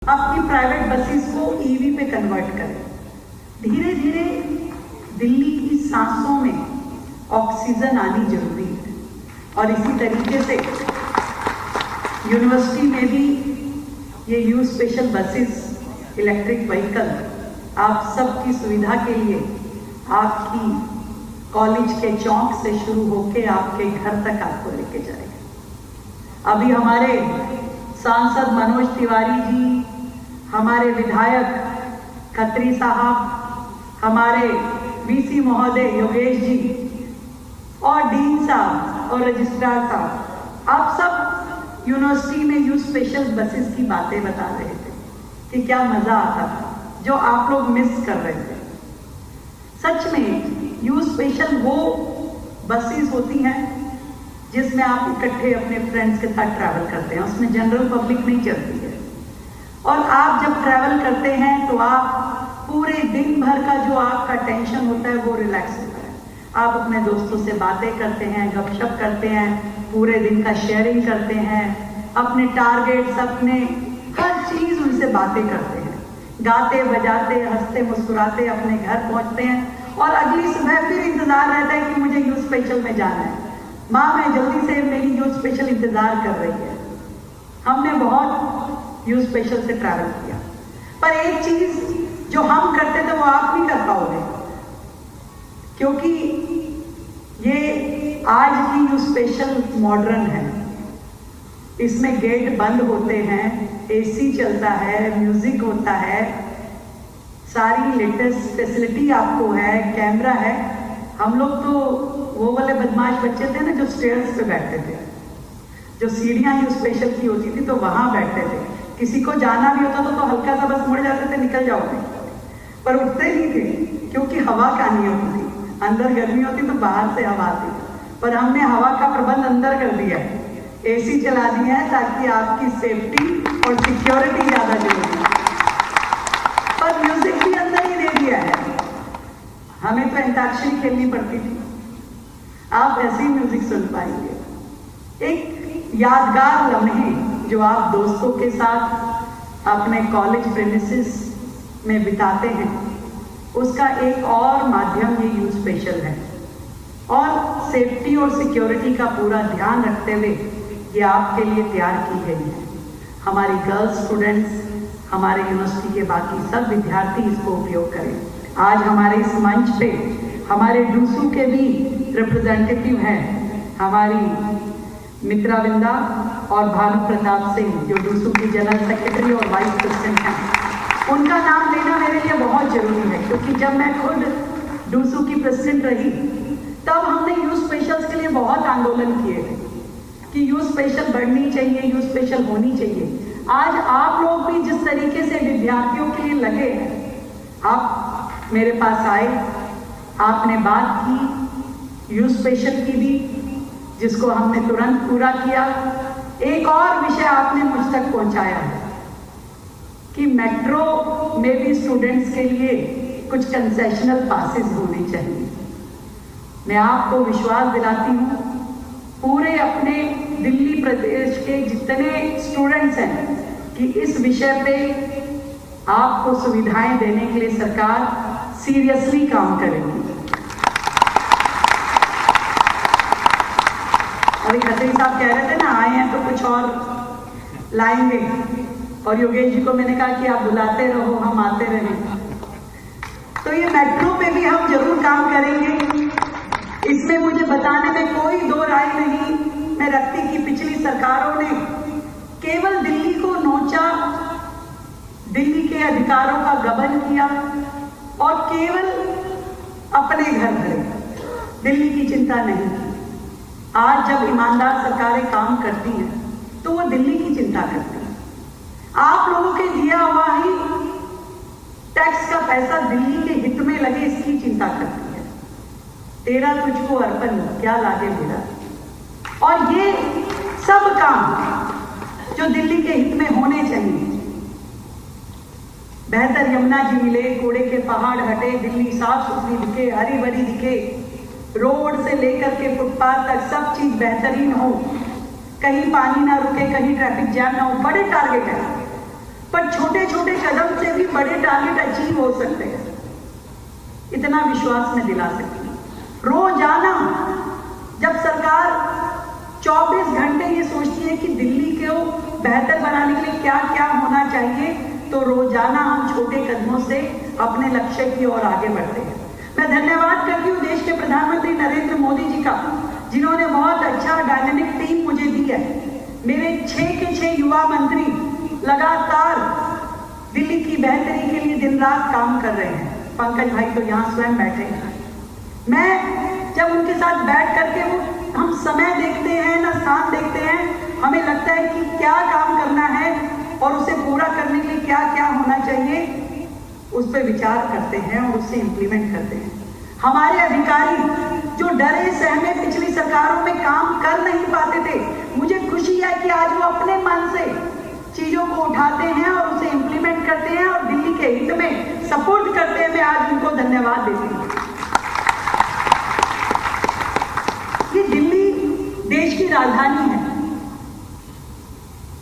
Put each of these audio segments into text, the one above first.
आपकी private buses को EV पे कन्वर्ट करें। धीरे धीरे दिल्ली की सांसों में ऑक्सीजन आनी जरूरी है और इसी तरीके से यूनिवर्सिटी में भी ये new special buses electric vehicle आप सबकी सुविधा के लिए आपकी कॉलेज के चौक से शुरू होकर आपके घर तक आपको लेके जाएगा। अभी हमारे सांसद मनोज तिवारी जी, हमारे विधायक खत्री साहब, हमारे वीसी महोदय योगेश जी और डीन साहब और रजिस्ट्रार साहब, आप सब यूनिवर्सिटी में यू स्पेशल बसेस की बातें बता रहे थे कि क्या मजा आता था, जो आप लोग मिस कर रहे थे। सच में यू स्पेशल वो बसेस होती हैं जिसमें आप इकट्ठे अपने फ्रेंड्स के साथ ट्रैवल करते हैं, उसमें जनरल पब्लिक नहीं चलती है। और आप जब ट्रैवल करते हैं तो आप पूरे दिन भर का जो आपका टेंशन होता है वो रिलैक्स होता है। आप अपने दोस्तों से बातें करते हैं, गपशप करते हैं, पूरे दिन का शेयरिंग करते हैं, अपने टारगेट्स, अपने हर चीज उनसे बातें करते हैं, गाते बजाते हंसते मुस्कुराते अपने घर पहुंचते हैं और अगली सुबह फिर इंतजार रहता है कि मुझे यू स्पेशल में जाना है, माँ मैं जल्दी से, मेरी यू स्पेशल इंतजार कर रही है। हमने बहुत यू स्पेशल से ट्रैवल किया, पर एक चीज जो हम करते थे वो आप नहीं कर पाओगे, क्योंकि ये आज की यू स्पेशल मॉडर्न है। इसमें गेट बंद होते हैं, एसी चलता है, म्यूजिक होता है, सारी लेटेस्ट फैसिलिटी आपको है, कैमरा है। हम लोग तो वो वाले बदमाश बच्चे थे ना जो स्टेयर्स पे बैठते थे, जो सीढ़ियां यू स्पेशल की होती थी तो वहां बैठते थे। किसी को जाना भी होता तो हल्का सा बस मुड़ जाते थे, निकल जाओगे, पर उठते नहीं थे क्योंकि हवा का नियम थी। अंदर गर्मी होती तो बाहर से हवा आती, पर हमने हवा का प्रबंध अंदर कर दिया है, एसी चला दिया है ताकि आपकी सेफ्टी और सिक्योरिटी ज्यादा जरूरी है। पर म्यूजिक भी अंदर ही दे दिया है। हमें तो अंताक्षरी खेलनी पड़ती थी, आप ऐसे ही म्यूजिक सुन पाएंगे। एक यादगार लम्हे जो आप दोस्तों के साथ अपने कॉलेज प्रेमिसेस में बिताते हैं, उसका एक और माध्यम ये यू स्पेशल है और सेफ्टी और सिक्योरिटी का पूरा ध्यान रखते हुए ये आपके लिए तैयार की गई है। हमारी गर्ल्स स्टूडेंट्स, हमारे यूनिवर्सिटी के बाकी सब विद्यार्थी इसको उपयोग करें। आज हमारे इस मंच पे हमारे डूसू के भी रिप्रेजेंटेटिव हैं, हमारी मित्राविंदा और भानु प्रताप सिंह जो डूसू की जनरल सेक्रेटरी और वाइस प्रेसिडेंट हैं। उनका नाम लेना मेरे लिए बहुत जरूरी है, क्योंकि जब मैं खुद डूसू की प्रेसिडेंट रही तब हमने यू स्पेशल्स के लिए बहुत आंदोलन किए थे कि यू स्पेशल बढ़नी चाहिए, यू स्पेशल होनी चाहिए। आज आप लोग भी जिस तरीके से विद्यार्थियों के लिए लगे हैं, आप मेरे पास आए, आपने बात की यू स्पेशल की भी, जिसको हमने तुरंत पूरा किया। एक और विषय आपने मुझ तक पहुंचाया है कि मेट्रो में भी स्टूडेंट्स के लिए कुछ कंसेशनल पासेस होने चाहिए। मैं आपको विश्वास दिलाती हूँ, पूरे अपने दिल्ली प्रदेश के जितने स्टूडेंट्स हैं कि इस विषय पे आपको सुविधाएं देने के लिए सरकार सीरियसली काम करेगी। अभी खत्री साहब कह रहे थे ना, आए हैं तो कुछ और लाएंगे, और योगेश जी को मैंने कहा कि आप बुलाते रहो, हम आते रहें। तो ये मेट्रो पे भी हम जरूर काम करेंगे, इसमें मुझे बताने में कोई दो राय नहीं मैं रखती कि पिछली सरकारों ने केवल दिल्ली को नोचा, दिल्ली के अधिकारों का गबन किया और केवल अपने घर भरे, दिल्ली की चिंता नहीं की। आज जब ईमानदार सरकारें काम करती हैं तो वो दिल्ली की चिंता करती हैं। आप लोगों के दिया हुआ ही टैक्स का पैसा दिल्ली के हित में लगे, इसकी चिंता करती है। तेरा तुझको अर्पण क्या लागे मेरा। और ये सब काम जो दिल्ली के हित में होने चाहिए, बेहतर यमुना जी मिले, कूड़े के पहाड़ हटे, दिल्ली साफ सुथरी दिखे, हरी भरी दिखे, रोड से लेकर के फुटपाथ तक सब चीज बेहतरीन हो, कहीं पानी ना रुके, कहीं ट्रैफिक जैम ना हो, बड़े टारगेट है। पर छोटे छोटे कदम से भी बड़े टारगेट अचीव हो सकते हैं, इतना विश्वास मैं दिला सकती हूँ। रोजाना जब सरकार 24 घंटे ये सोचती है कि दिल्ली को बेहतर बनाने के लिए क्या क्या होना चाहिए, तो रोजाना हम छोटे कदमों से अपने लक्ष्य की ओर आगे बढ़ते हैं। मैं धन्यवाद करती हूँ देश के प्रधानमंत्री नरेंद्र मोदी जी का, जिन्होंने बहुत अच्छा डायनेमिक टीम मुझे दी है। मेरे 6 के 6 युवा मंत्री लगातार दिल्ली की बेहतरी के लिए दिन रात काम कर रहे हैं। पंकज भाई तो यहाँ स्वयं बैठे हैं। मैं जब उनके साथ बैठ करके वो हम समय देखते हैं ना स्थान देखते हैं, हमें लगता है कि क्या काम करना है और उसे पूरा करने के लिए क्या क्या होना चाहिए, उस पर विचार करते हैं और उसे इंप्लीमेंट करते हैं। हमारे अधिकारी जो डरे सहमे पिछली सरकारों में काम कर नहीं पाते थे, मुझे खुशी है कि आज वो अपने मन से चीजों को उठाते हैं और उसे इंप्लीमेंट करते हैं और दिल्ली के हित में सपोर्ट करते हैं। मैं आज उनको धन्यवाद देती हूँ। ये दिल्ली देश की राजधानी है।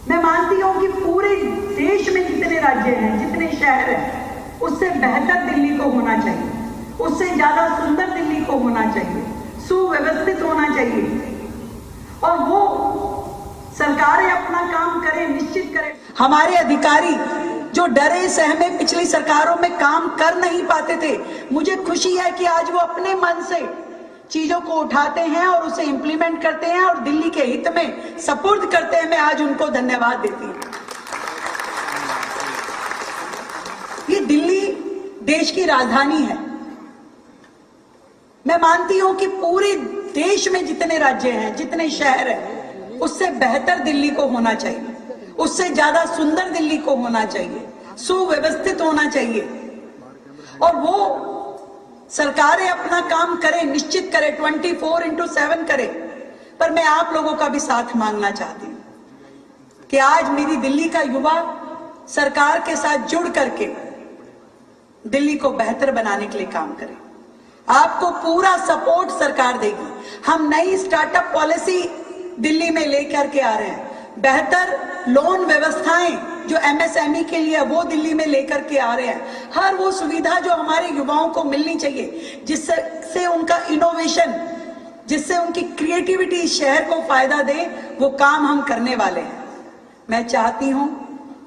मैं मानती हूं कि पूरे देश में जितने राज्य हैं, जितने शहर हैं, उससे बेहतर दिल्ली को होना चाहिए, उससे ज्यादा सुंदर दिल्ली को होना चाहिए, सुव्यवस्थित होना चाहिए। और वो सरकारें अपना काम करें, निश्चित करें। हमारे अधिकारी जो डरे सहमे पिछली सरकारों में काम कर नहीं पाते थे, मुझे खुशी है कि आज वो अपने मन से चीजों को उठाते हैं और उसे इंप्लीमेंट करते हैं और दिल्ली के हित में सपुर्द करते हैं। मैं आज उनको धन्यवाद देती हूँ। ये दिल्ली देश की राजधानी है। मैं मानती हूं कि पूरे देश में जितने राज्य हैं, जितने शहर हैं, उससे बेहतर दिल्ली को होना चाहिए, उससे ज्यादा सुंदर दिल्ली को होना चाहिए, सुव्यवस्थित होना चाहिए। और वो सरकारें अपना काम करें, निश्चित करें, 24/7 करें। पर मैं आप लोगों का भी साथ मांगना चाहती हूं कि आज मेरी दिल्ली का युवा सरकार के साथ जुड़ करके दिल्ली को बेहतर बनाने के लिए काम करे। आपको पूरा सपोर्ट सरकार देगी। हम नई स्टार्टअप पॉलिसी दिल्ली में लेकर के आ रहे हैं। बेहतर लोन व्यवस्थाएं जो एमएसएमई के लिए वो दिल्ली में लेकर के आ रहे हैं। हर वो सुविधा जो हमारे युवाओं को मिलनी चाहिए, जिससे उनका इनोवेशन, जिससे उनकी क्रिएटिविटी शहर को फायदा दे, वो काम हम करने वाले हैं। मैं चाहती हूं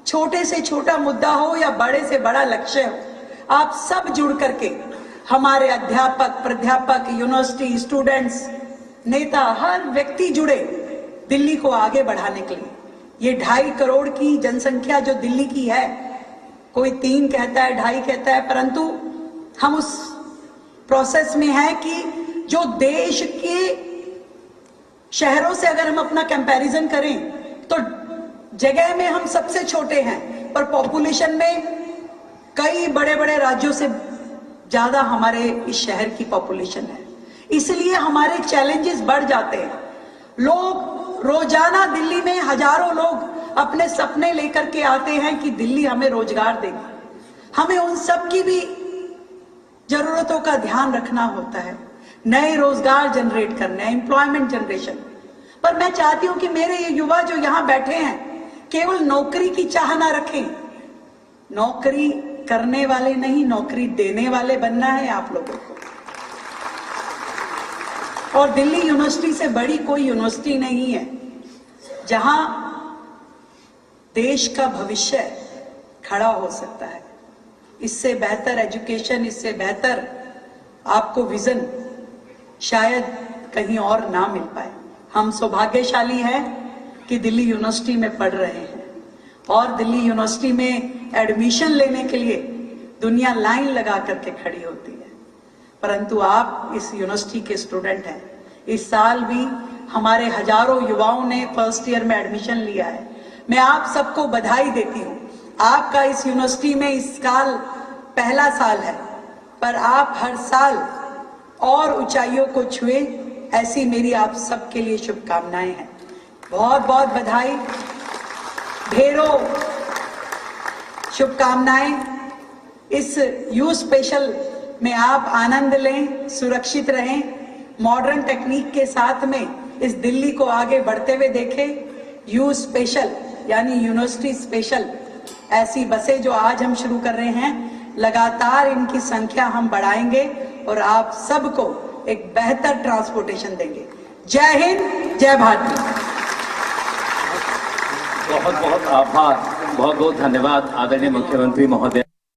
छोटे से छोटा मुद्दा हो या बड़े से बड़ा लक्ष्य हो, आप सब जुड़ करके, हमारे अध्यापक, प्राध्यापक, यूनिवर्सिटी, स्टूडेंट्स, नेता, हर व्यक्ति जुड़े दिल्ली को आगे बढ़ाने के लिए। ये 2.5 करोड़ की जनसंख्या जो दिल्ली की है, कोई 3 कहता है, 2.5 कहता है, परंतु हम उस प्रोसेस में है कि जो देश के शहरों से अगर हम अपना कंपैरिजन करें तो जगह में हम सबसे छोटे हैं, पर पॉपुलेशन में कई बड़े बड़े राज्यों से ज्यादा हमारे इस शहर की पॉपुलेशन है। इसलिए हमारे चैलेंजेस बढ़ जाते हैं। लोग रोजाना दिल्ली में हजारों लोग अपने सपने लेकर के आते हैं कि दिल्ली हमें रोजगार देगी। हमें उन सब की भी जरूरतों का ध्यान रखना होता है, नए रोजगार जनरेट करने, एम्प्लॉयमेंट जनरेशन। पर मैं चाहती हूं कि मेरे ये युवा जो यहाँ बैठे हैं केवल नौकरी की चाह ना रखें। नौकरी करने वाले नहीं, नौकरी देने वाले बनना है आप लोगों को। और दिल्ली यूनिवर्सिटी से बड़ी कोई यूनिवर्सिटी नहीं है जहां देश का भविष्य खड़ा हो सकता है। इससे बेहतर एजुकेशन, इससे बेहतर आपको विजन शायद कहीं और ना मिल पाए। हम सौभाग्यशाली हैं कि दिल्ली यूनिवर्सिटी में पढ़ रहे हैं और दिल्ली यूनिवर्सिटी में एडमिशन लेने के लिए दुनिया लाइन लगा करके खड़ी होती है। परंतु आप इस यूनिवर्सिटी के स्टूडेंट हैं। इस साल भी हमारे हजारों युवाओं ने फर्स्ट ईयर में एडमिशन लिया है। मैं आप सबको बधाई देती हूँ। आपका इस यूनिवर्सिटी में इस साल पहला साल है, पर आप हर साल और ऊंचाइयों को छुए, ऐसी मेरी आप सबके लिए शुभकामनाएं हैं। बहुत बहुत बधाई, ढेरों शुभकामनाएं। इस यू स्पेशल में आप आनंद लें, सुरक्षित रहें, मॉडर्न टेक्निक के साथ में इस दिल्ली को आगे बढ़ते हुए देखें। यू स्पेशल यानी यूनिवर्सिटी स्पेशल ऐसी बसें जो आज हम शुरू कर रहे हैं, लगातार इनकी संख्या हम बढ़ाएंगे और आप सबको एक बेहतर ट्रांसपोर्टेशन देंगे। जय हिंद, जय भारत। बहुत बहुत आभार, बहुत बहुत धन्यवाद आदरणीय मुख्यमंत्री महोदय।